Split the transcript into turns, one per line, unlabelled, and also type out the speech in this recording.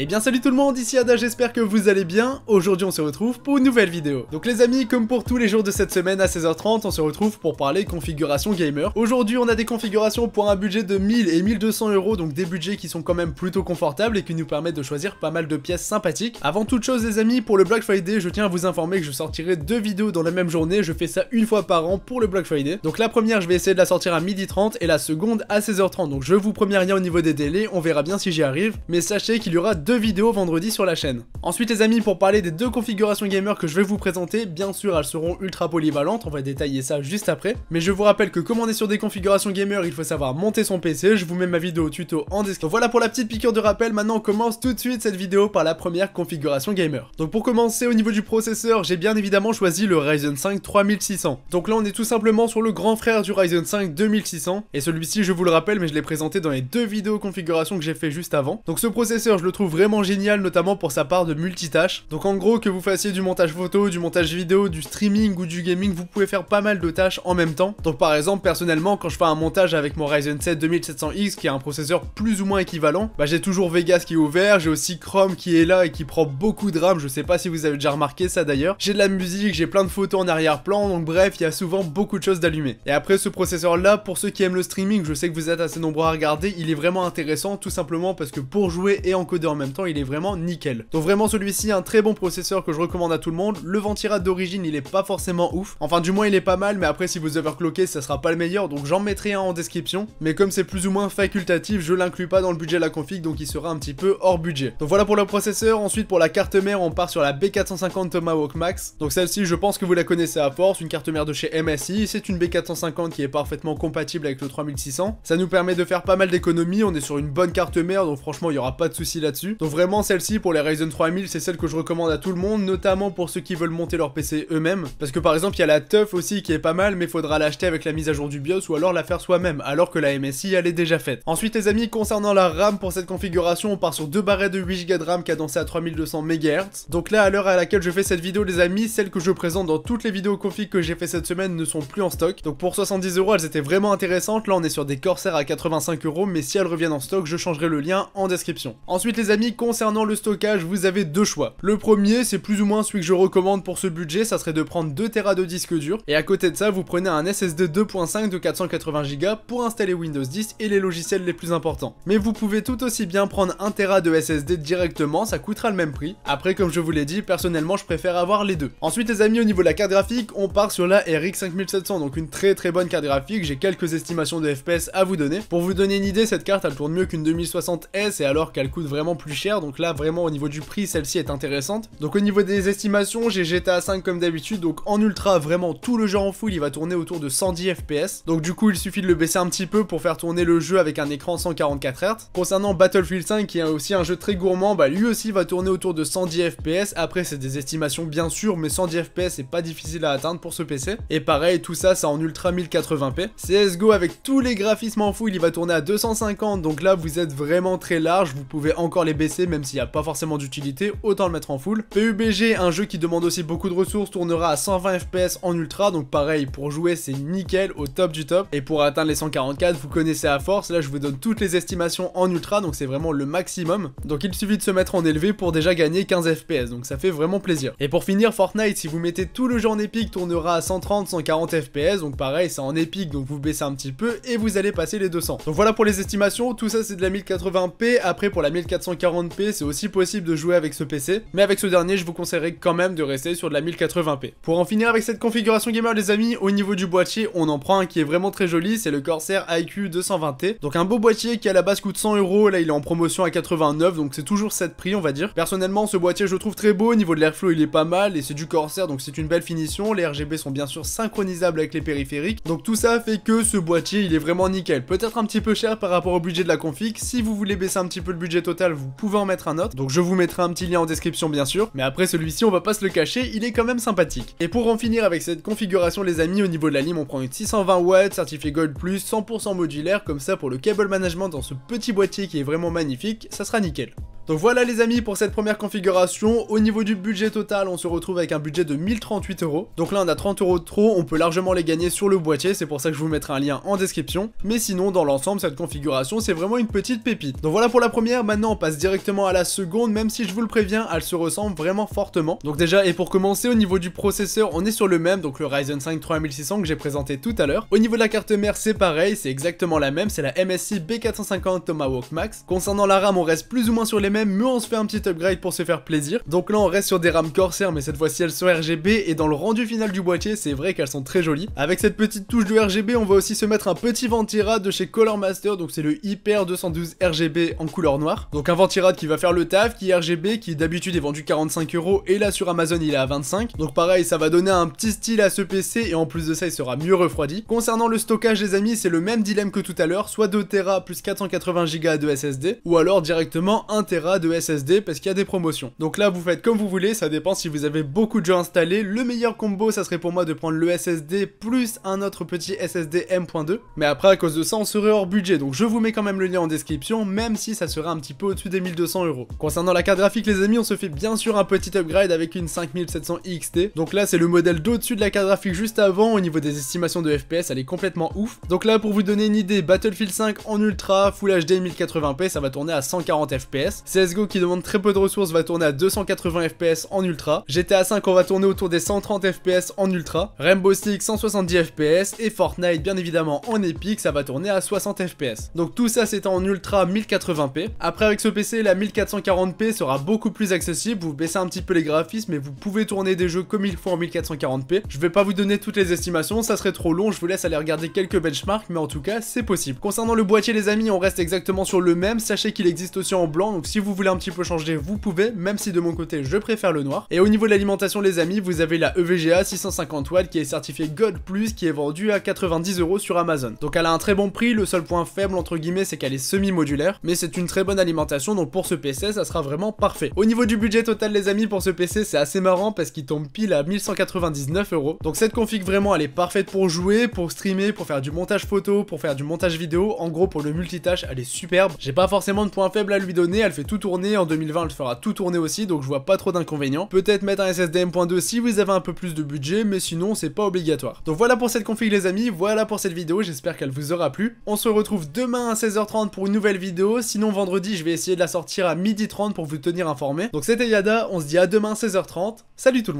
Eh bien salut tout le monde, ici Ada, j'espère que vous allez bien. Aujourd'hui on se retrouve pour une nouvelle vidéo. Donc les amis, comme pour tous les jours de cette semaine à 16h30, on se retrouve pour parler configuration gamer. Aujourd'hui on a des configurations pour un budget de 1000 et 1200 euros, donc des budgets qui sont quand même plutôt confortables et qui nous permettent de choisir pas mal de pièces sympathiques. Avant toute chose les amis, pour le Black Friday, je tiens à vous informer que je sortirai 2 vidéos dans la même journée. Je fais ça une fois par an pour le Black Friday. Donc la première je vais essayer de la sortir à 12h30 et la seconde à 16h30. Donc je vous promets rien au niveau des délais, on verra bien si j'y arrive. Mais sachez qu'il y aura 2 vidéos vendredi sur la chaîne. Ensuite les amis, pour parler des 2 configurations gamer que je vais vous présenter, bien sûr elles seront ultra polyvalentes, on va détailler ça juste après. Mais je vous rappelle que comme on est sur des configurations gamer, il faut savoir monter son PC, je vous mets ma vidéo tuto en description. Donc voilà pour la petite piqûre de rappel, maintenant on commence tout de suite cette vidéo par la première configuration gamer. Donc pour commencer au niveau du processeur, j'ai bien évidemment choisi le Ryzen 5 3600. Donc là on est tout simplement sur le grand frère du Ryzen 5 2600, et celui-ci je vous le rappelle mais je l'ai présenté dans les 2 vidéos configurations que j'ai fait juste avant. Donc ce processeur je le trouve vraiment génial, notamment pour sa part de multitâche. Donc en gros, que vous fassiez du montage photo, du montage vidéo, du streaming ou du gaming, vous pouvez faire pas mal de tâches en même temps. Donc par exemple, personnellement, quand je fais un montage avec mon Ryzen 7 2700X qui a un processeur plus ou moins équivalent, bah j'ai toujours Vegas qui est ouvert, j'ai aussi Chrome qui est là et qui prend beaucoup de RAM, je sais pas si vous avez déjà remarqué ça d'ailleurs. J'ai de la musique, j'ai plein de photos en arrière-plan, donc bref, il y a souvent beaucoup de choses d'allumer. Et après ce processeur là, pour ceux qui aiment le streaming, je sais que vous êtes assez nombreux à regarder, il est vraiment intéressant tout simplement parce que pour jouer et encoder en même temps, il est vraiment nickel. Donc vraiment celui-ci, un très bon processeur que je recommande à tout le monde. Le ventirad d'origine il est pas forcément ouf, enfin du moins il est pas mal, mais après si vous overclockez ça sera pas le meilleur, donc j'en mettrai un en description. Mais comme c'est plus ou moins facultatif, je l'inclus pas dans le budget de la config, donc il sera un petit peu hors budget. Donc voilà pour le processeur. Ensuite pour la carte mère, on part sur la B450 Tomahawk Max. Donc celle-ci je pense que vous la connaissez à force, une carte mère de chez MSI, c'est une B450 qui est parfaitement compatible avec le 3600. Ça nous permet de faire pas mal d'économies, on est sur une bonne carte mère, donc franchement il y aura pas de souci là-dessus. Donc vraiment celle-ci pour les Ryzen 3000 c'est celle que je recommande à tout le monde, notamment pour ceux qui veulent monter leur PC eux-mêmes, parce que par exemple il y a la TUF aussi qui est pas mal, mais faudra l'acheter avec la mise à jour du BIOS ou alors la faire soi-même, alors que la MSI elle est déjà faite. Ensuite les amis, concernant la RAM pour cette configuration, on part sur 2 barrettes de 8Go de RAM cadencées à 3200 MHz. Donc là à l'heure à laquelle je fais cette vidéo les amis, celles que je présente dans toutes les vidéos config que j'ai fait cette semaine ne sont plus en stock. Donc pour 70 € elles étaient vraiment intéressantes, là on est sur des Corsair à 85 €, mais si elles reviennent en stock je changerai le lien en description. Ensuite les amis, concernant le stockage, vous avez 2 choix. Le premier, c'est plus ou moins celui que je recommande pour ce budget, ça serait de prendre 2 Tera de disque dur, et à côté de ça, vous prenez un SSD 2.5 de 480 Go pour installer Windows 10 et les logiciels les plus importants. Mais vous pouvez tout aussi bien prendre 1 Tera de SSD directement, ça coûtera le même prix. Après, comme je vous l'ai dit, personnellement, je préfère avoir les deux. Ensuite, les amis, au niveau de la carte graphique, on part sur la RX 5700, donc une très bonne carte graphique. J'ai quelques estimations de FPS à vous donner. Pour vous donner une idée, cette carte, elle tourne mieux qu'une 2060S, et alors qu'elle coûte vraiment plus cher, donc là, vraiment, au niveau du prix, celle-ci est intéressante. Donc au niveau des estimations, j'ai GTA 5 comme d'habitude, donc en ultra, vraiment tout le jeu en full, il va tourner autour de 110 FPS. Donc du coup, il suffit de le baisser un petit peu pour faire tourner le jeu avec un écran 144 Hz. Concernant Battlefield 5, qui est aussi un jeu très gourmand, bah lui aussi va tourner autour de 110 FPS. Après, c'est des estimations bien sûr, mais 110 FPS c'est pas difficile à atteindre pour ce PC. Et pareil, tout ça, c'est en ultra 1080p. CSGO avec tous les graphismes en full, il va tourner à 250, donc là vous êtes vraiment très large, vous pouvez encore les baisser même s'il n'y a pas forcément d'utilité, autant le mettre en full. PUBG, un jeu qui demande aussi beaucoup de ressources, tournera à 120 FPS en ultra, donc pareil, pour jouer c'est nickel, au top du top. Et pour atteindre les 144, vous connaissez à force, là je vous donne toutes les estimations en ultra, donc c'est vraiment le maximum. Donc il suffit de se mettre en élevé pour déjà gagner 15 FPS, donc ça fait vraiment plaisir. Et pour finir, Fortnite, si vous mettez tout le jeu en épique, tournera à 130-140 FPS, donc pareil, c'est en épique, donc vous baissez un petit peu et vous allez passer les 200. Donc voilà pour les estimations, tout ça c'est de la 1080p, après pour la 1440p, c'est aussi possible de jouer avec ce PC, mais avec ce dernier, je vous conseillerais quand même de rester sur de la 1080p. Pour en finir avec cette configuration gamer les amis, au niveau du boîtier, on en prend un qui est vraiment très joli, c'est le Corsair IQ 220T. Donc un beau boîtier qui à la base coûte 100 €, là il est en promotion à 89, donc c'est toujours cette prix on va dire. Personnellement ce boîtier je le trouve très beau, au niveau de l'airflow il est pas mal, et c'est du Corsair donc c'est une belle finition, les RGB sont bien sûr synchronisables avec les périphériques, donc tout ça fait que ce boîtier il est vraiment nickel. Peut-être un petit peu cher par rapport au budget de la config, si vous voulez baisser un petit peu le budget total vous pouvez en mettre un autre, donc je vous mettrai un petit lien en description bien sûr, mais après celui-ci on va pas se le cacher, il est quand même sympathique. Et pour en finir avec cette configuration les amis, au niveau de la lime on prend une 620 watts certifié Gold Plus, 100% modulaire, comme ça pour le cable management dans ce petit boîtier qui est vraiment magnifique, ça sera nickel. Donc voilà les amis pour cette première configuration. Au niveau du budget total, on se retrouve avec un budget de 1038 €. Donc là on a 30 € de trop, on peut largement les gagner sur le boîtier, c'est pour ça que je vous mettrai un lien en description. Mais sinon dans l'ensemble cette configuration c'est vraiment une petite pépite. Donc voilà pour la première, maintenant on passe directement à la seconde, même si je vous le préviens, elle se ressemble vraiment fortement. Donc déjà, et pour commencer, au niveau du processeur, on est sur le même, donc le Ryzen 5 3600 que j'ai présenté tout à l'heure. Au niveau de la carte mère, c'est pareil, c'est exactement la même, c'est la MSI B450 Tomahawk Max. Concernant la RAM, on reste plus ou moins sur les mêmes, mais on se fait un petit upgrade pour se faire plaisir. Donc là, on reste sur des RAM Corsair, mais cette fois-ci elles sont RGB, et dans le rendu final du boîtier, c'est vrai qu'elles sont très jolies. Avec cette petite touche de RGB, on va aussi se mettre un petit ventirad de chez Color Master, donc c'est le Hyper 212 RGB en couleur noire. Donc un ventirad qui va faire le taf, qui est RGB, qui d'habitude est vendu 45 €, et là sur Amazon il est à 25. Donc pareil, ça va donner un petit style à ce PC, et en plus de ça il sera mieux refroidi. Concernant le stockage les amis, c'est le même dilemme que tout à l'heure, soit 2 Tera plus 480 Go de SSD, ou alors directement 1 Tera de SSD parce qu'il y a des promotions. Donc là vous faites comme vous voulez, ça dépend si vous avez beaucoup de jeux installés. Le meilleur combo ça serait pour moi de prendre le SSD plus un autre petit SSD M.2, mais après à cause de ça on serait hors budget, donc je vous mets quand même le lien en description, même si ça serait un petit peu au-dessus des 1200 €. Concernant la carte graphique les amis, on se fait bien sûr un petit upgrade avec une 5700 XT. Donc là c'est le modèle d'au-dessus de la carte graphique juste avant. Au niveau des estimations de FPS elle est complètement ouf. Donc là pour vous donner une idée, Battlefield 5 en ultra Full HD 1080p ça va tourner à 140 FPS. CSGO qui demande très peu de ressources va tourner à 280 FPS en ultra. GTA 5 on va tourner autour des 130 FPS en ultra. Rainbow Six 170 FPS, et Fortnite bien évidemment en épique ça va tourner à 60 FPS. Donc tout ça c'est en ultra 1080p. Après avec ce PC la 1440p sera beaucoup plus accessible, vous baissez un petit peu les graphismes et vous pouvez tourner des jeux comme il faut en 1040p. Je vais pas vous donner toutes les estimations, ça serait trop long, je vous laisse aller regarder quelques benchmarks, mais en tout cas c'est possible. Concernant le boîtier les amis, on reste exactement sur le même, sachez qu'il existe aussi en blanc, donc si vous voulez un petit peu changer vous pouvez, même si de mon côté je préfère le noir. Et au niveau de l'alimentation les amis, vous avez la EVGA 650 watts qui est certifiée Gold Plus, qui est vendue à 90 € sur Amazon. Donc elle a un très bon prix, le seul point faible entre guillemets c'est qu'elle est semi-modulaire, mais c'est une très bonne alimentation, donc pour ce PC ça sera vraiment parfait. Au niveau du budget total les amis pour ce PC c'est assez marrant parce qu'il tombe pile à 1199 €. Donc cette config vraiment elle est parfaite pour jouer, pour streamer, pour faire du montage photo, pour faire du montage vidéo, en gros pour le multitâche elle est superbe. J'ai pas forcément de point faible à lui donner, elle fait tout tourner, en 2020 elle fera tout tourner aussi, donc je vois pas trop d'inconvénients. Peut-être mettre un SSD M.2 si vous avez un peu plus de budget, mais sinon c'est pas obligatoire. Donc voilà pour cette config les amis, voilà pour cette vidéo, j'espère qu'elle vous aura plu. On se retrouve demain à 16h30 pour une nouvelle vidéo, sinon vendredi je vais essayer de la sortir à 12h30 pour vous tenir informé. Donc c'était Yada, on se dit à demain 16h30, salut tout le monde.